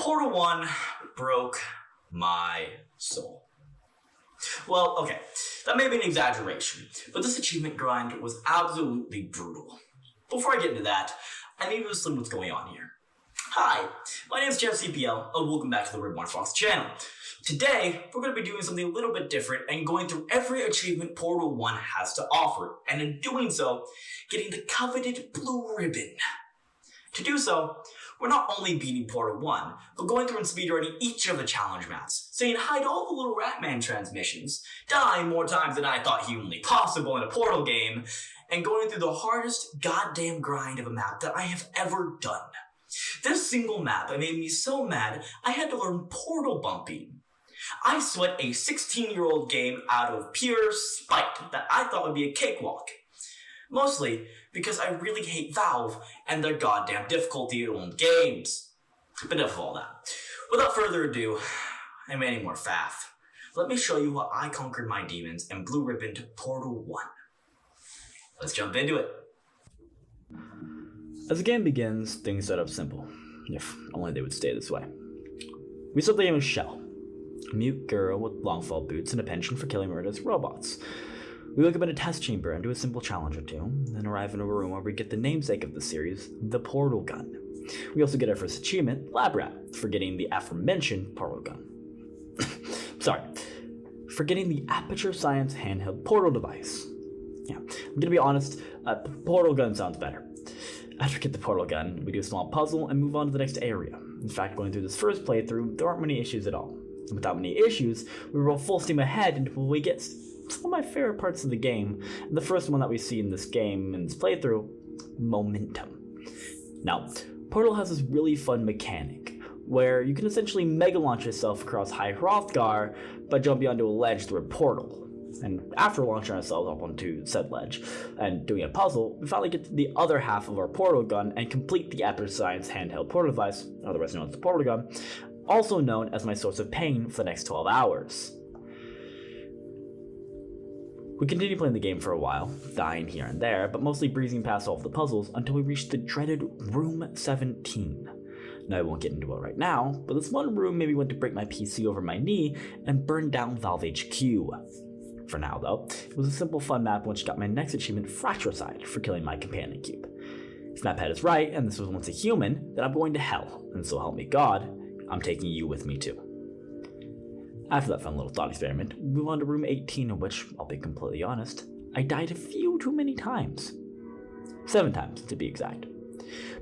Portal 1 broke my soul. Well, okay, that may be an exaggeration, but this achievement grind was absolutely brutal. Before I get into that, I need to explain what's going on here. Hi, my name is ChanceTPL, and welcome back to the Reborn Fox channel. Today, we're going to be doing something a little bit different and going through every achievement Portal 1 has to offer, and in doing so, getting the coveted blue ribbon. To do so, we're not only beating Portal 1, but going through and speedrunning each of the challenge maps, so you can hide all the little Ratman transmissions, die more times than I thought humanly possible in a Portal game, and going through the hardest goddamn grind of a map that I have ever done. This single map made me so mad, I had to learn portal bumping. I sweat a 16-year-old game out of pure spite that I thought would be a cakewalk. Mostly because I really hate Valve and their goddamn difficulty in games. But enough of all that. Without further ado, and any more faff, let me show you how I conquered my demons and blue ribboned Portal 1. Let's jump into it. As the game begins, things start up simple. If only they would stay this way. We start the game with Shell, a mute girl with long-fall boots and a penchant for killing murderous robots. We wake up in a test chamber and do a simple challenge or two, then arrive in a room where we get the namesake of the series, the portal gun. We also get our first achievement, Lab Rat, for getting the aforementioned portal gun. Sorry, for getting the Aperture Science handheld portal device. Yeah, I'm gonna be honest, portal gun sounds better. After we get the portal gun, we do a small puzzle and move on to the next area. In fact, going through this first playthrough, there aren't many issues at all. And without many issues, we roll full steam ahead until we get some of my favorite parts of the game, and the first one that we see in this game, in this playthrough, momentum. Now, Portal has this really fun mechanic, where you can essentially mega launch yourself across High Hrothgar by jumping onto a ledge through a portal. And after launching ourselves up onto said ledge and doing a puzzle, we finally get to the other half of our portal gun and complete the Aperture Science handheld portal device, otherwise known as the portal gun, also known as my source of pain for the next 12 hours. We continue playing the game for a while, dying here and there, but mostly breezing past all of the puzzles until we reach the dreaded Room 17. Now I won't get into it right now, but this one room made me want to break my PC over my knee and burn down Valve HQ. For now though, it was a simple fun map which got my next achievement, Fratricide, for killing my companion cube. If Maphead is right, and this was once a human, then I'm going to hell, and so help me God, I'm taking you with me too. After that fun little thought experiment, we move on to room 18, in which, I'll be completely honest, I died a few too many times. 7 times, to be exact.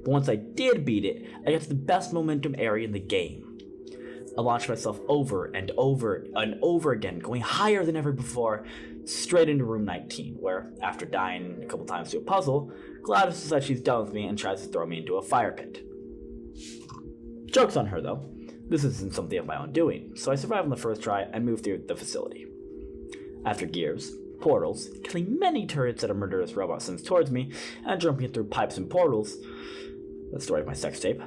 But once I did beat it, I got to the best momentum area in the game. I launched myself over and over and over again, going higher than ever before, straight into room 19, where, after dying a couple times to a puzzle, GLaDOS decides she's done with me and tries to throw me into a fire pit. Joke's on her though. This isn't something of my own doing, so I survive on the first try and move through the facility. After gears, portals, killing many turrets that a murderous robot sends towards me, and jumping through pipes and portals, the story of my sex tape,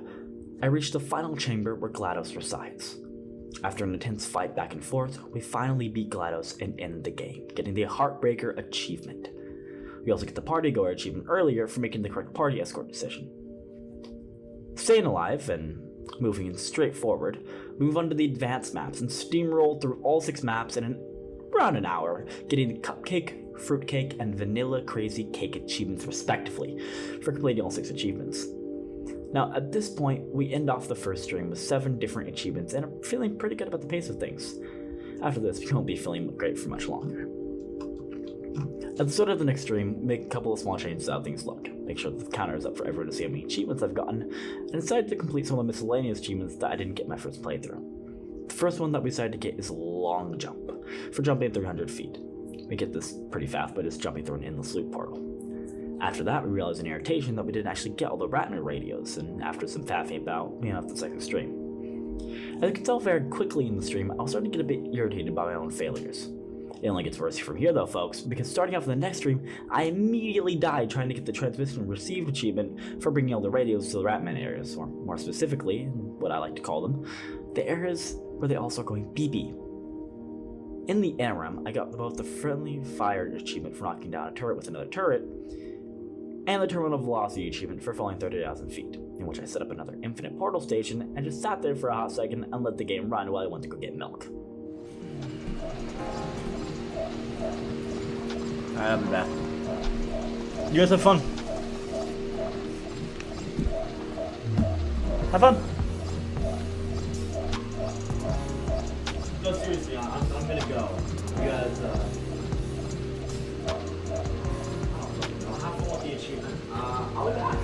I reach the final chamber where GLaDOS resides. After an intense fight back and forth, we finally beat GLaDOS and end the game, getting the Heartbreaker achievement. We also get the Party Goer achievement earlier for making the correct party escort decision. Staying alive and moving straight forward, move on to the advanced maps and steamroll through all 6 maps in around an hour, getting the Cupcake, Fruitcake, and Vanilla Crazy Cake achievements respectively, for completing all 6 achievements. Now at this point, we end off the first stream with 7 different achievements and I'm feeling pretty good about the pace of things. After this, we won't be feeling great for much longer. At the start of the next stream, make a couple of small changes to how things look. Make sure that the counter is up for everyone to see how many achievements I've gotten, and decided to complete some of the miscellaneous achievements that I didn't get my first playthrough. The first one that we decided to get is Long Jump, for jumping 300 feet. We get this pretty fast by just jumping through an endless loop portal. After that, we realized in irritation that we didn't actually get all the Ratner radios, and after some faffing about, we ended off the second stream. As you can tell very quickly in the stream, I was starting to get a bit irritated by my own failures. It only gets worse from here though, folks, because starting off in the next stream, I immediately died trying to get the transmission received achievement for bringing all the radios to the Ratman areas, or more specifically, what I like to call them, the areas where they all start going BB. In the interim, I got both the Friendly Fire achievement for knocking down a turret with another turret, and the Terminal Velocity achievement for falling 30,000 feet. in which I set up another infinite portal station and just sat there for a hot second and let the game run while I went to go get milk. Alright, I'll be back. You guys have fun. Have fun. No, seriously, I'm gonna go. You guys, I'll have fun with the achievement. I'll be back.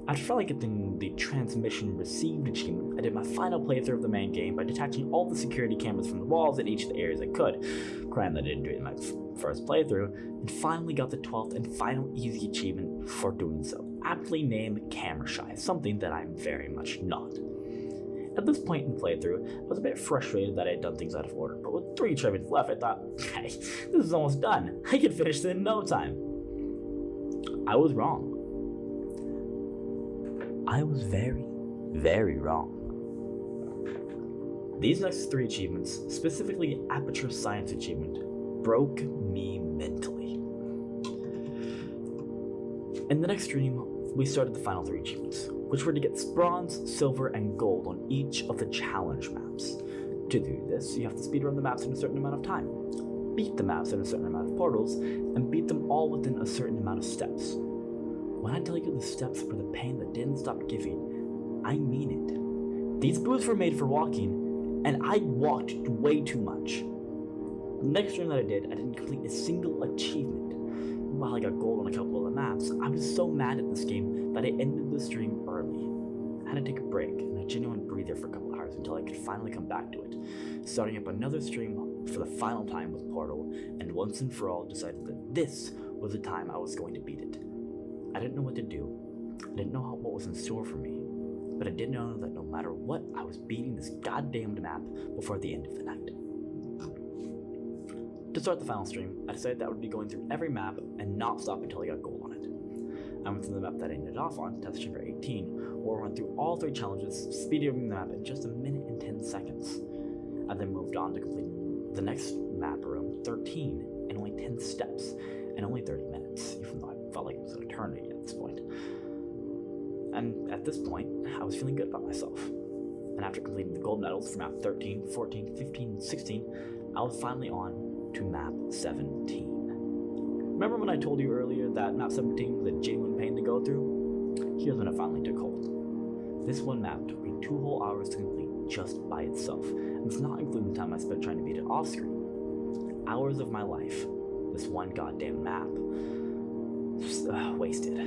After finally getting the transmission received achievement, I did my final playthrough of the main game by detaching all the security cameras from the walls in each of the areas I could. Crying that I didn't do it in my first playthrough, and finally got the 12th and final easy achievement for doing so, aptly named Camera Shy, something that I'm very much not. At this point in the playthrough, I was a bit frustrated that I had done things out of order, but with 3 achievements left, I thought, hey, this is almost done. I could finish this in no time. I was wrong. I was very, very wrong. These next 3 achievements, specifically Aperture Science achievement, broke me mentally. In the next stream, we started the final 3 achievements, which were to get bronze, silver, and gold on each of the challenge maps. To do this, you have to speedrun the maps in a certain amount of time, beat the maps in a certain amount of portals, and beat them all within a certain amount of steps. When I tell you the steps were the pain that didn't stop giving, I mean it. These boots were made for walking, and I walked way too much. The next stream that I didn't complete a single achievement. While I got gold on a couple of the maps, I was so mad at this game that I ended the stream early. I had to take a break and a genuine breather for a couple hours until I could finally come back to it, starting up another stream for the final time with Portal, and once and for all decided that this was the time I was going to beat it. I didn't know what to do. I didn't know what was in store for me, but I did know that no matter what, I was beating this goddamned map before the end of the night. To start the final stream, I decided that I would be going through every map and not stop until I got gold on it. I went through the map that I ended off on, test chamber 18, where I went through all 3 challenges, speedrunning the map in just 1 minute and 10 seconds. I then moved on to complete the next map room, 13, in only 10 steps, and only 30 minutes, even though I felt like it was an eternity at this point. And at this point, I was feeling good about myself. And after completing the gold medals for map 13, 14, 15, and 16, I was finally on to map 17. Remember when I told you earlier that map 17 was a genuine pain to go through? Here's when it finally took hold. This one map took me 2 whole hours to complete just by itself, and it's not including the time I spent trying to beat it off screen. Hours of my life, this one goddamn map, just wasted.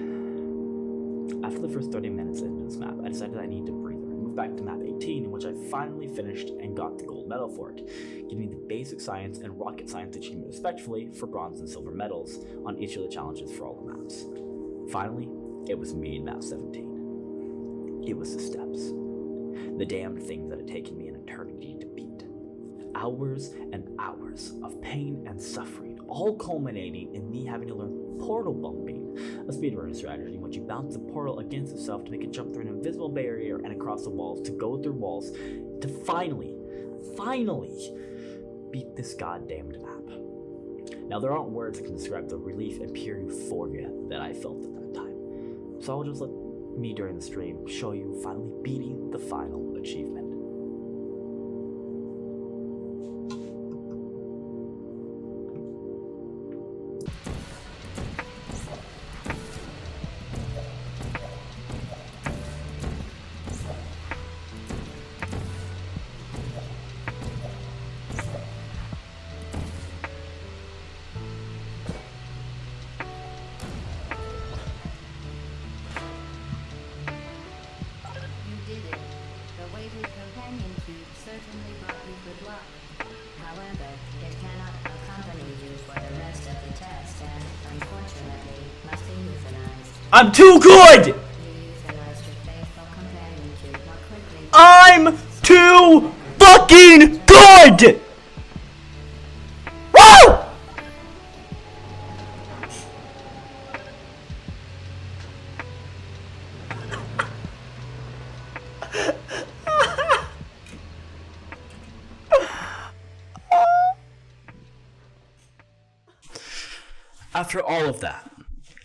After the first 30 minutes into this map, I decided I needed to breathe and move back to map 18, in which I finally finished and got the gold medal for it, giving me the basic science and rocket science achievement respectively for bronze and silver medals on each of the challenges for all the maps. Finally, it was me in map 17. It was the steps. The damned things that had taken me an eternity to beat. Hours and hours of pain and suffering, all culminating in me having to learn portal bumping, a speedrunning strategy in which you bounce the portal against itself to make it jump through an invisible barrier and across the walls to go through walls to finally beat this goddamned map. Now, there aren't words that can describe the relief and pure euphoria that I felt at that time, so I'll just let me during the stream show you finally beating the final achievement. Certainly brought you good luck. However, it cannot accompany you for the rest of the test and, unfortunately, must be euthanized. I'm too good! You euthanized your faithful companion cube more quickly. I'm too fucking good! Woo! After all of that,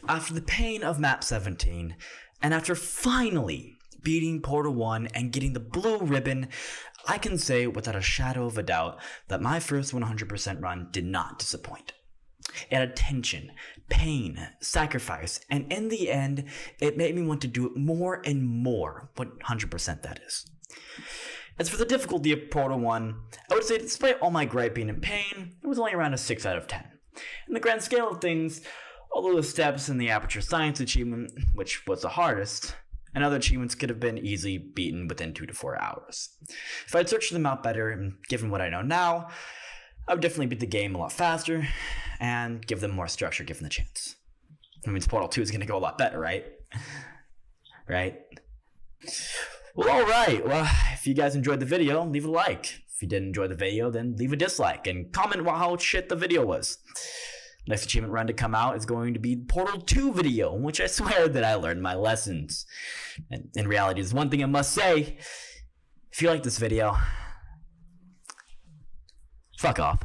after the pain of map 17, and after finally beating Portal 1 and getting the blue ribbon, I can say without a shadow of a doubt that my first 100% run did not disappoint. It had tension, pain, sacrifice, and in the end, it made me want to do it more and more, 100% that is. As for the difficulty of Portal 1, I would say despite all my griping and pain, it was only around a 6 out of 10. In the grand scale of things, although the steps in the Aperture Science achievement, which was the hardest, and other achievements could have been easily beaten within 2 to 4 hours. If I'd searched them out better, and given what I know now, I would definitely beat the game a lot faster, and give them more structure given the chance. That means Portal 2 is going to go a lot better, right? Right? Well, alright. Well, if you guys enjoyed the video, leave a like. If you didn't enjoy the video, then leave a dislike, and comment how shit the video was. Next achievement run to come out is going to be Portal 2 video, in which I swear that I learned my lessons. And in reality, there's one thing I must say. If you like this video, fuck off.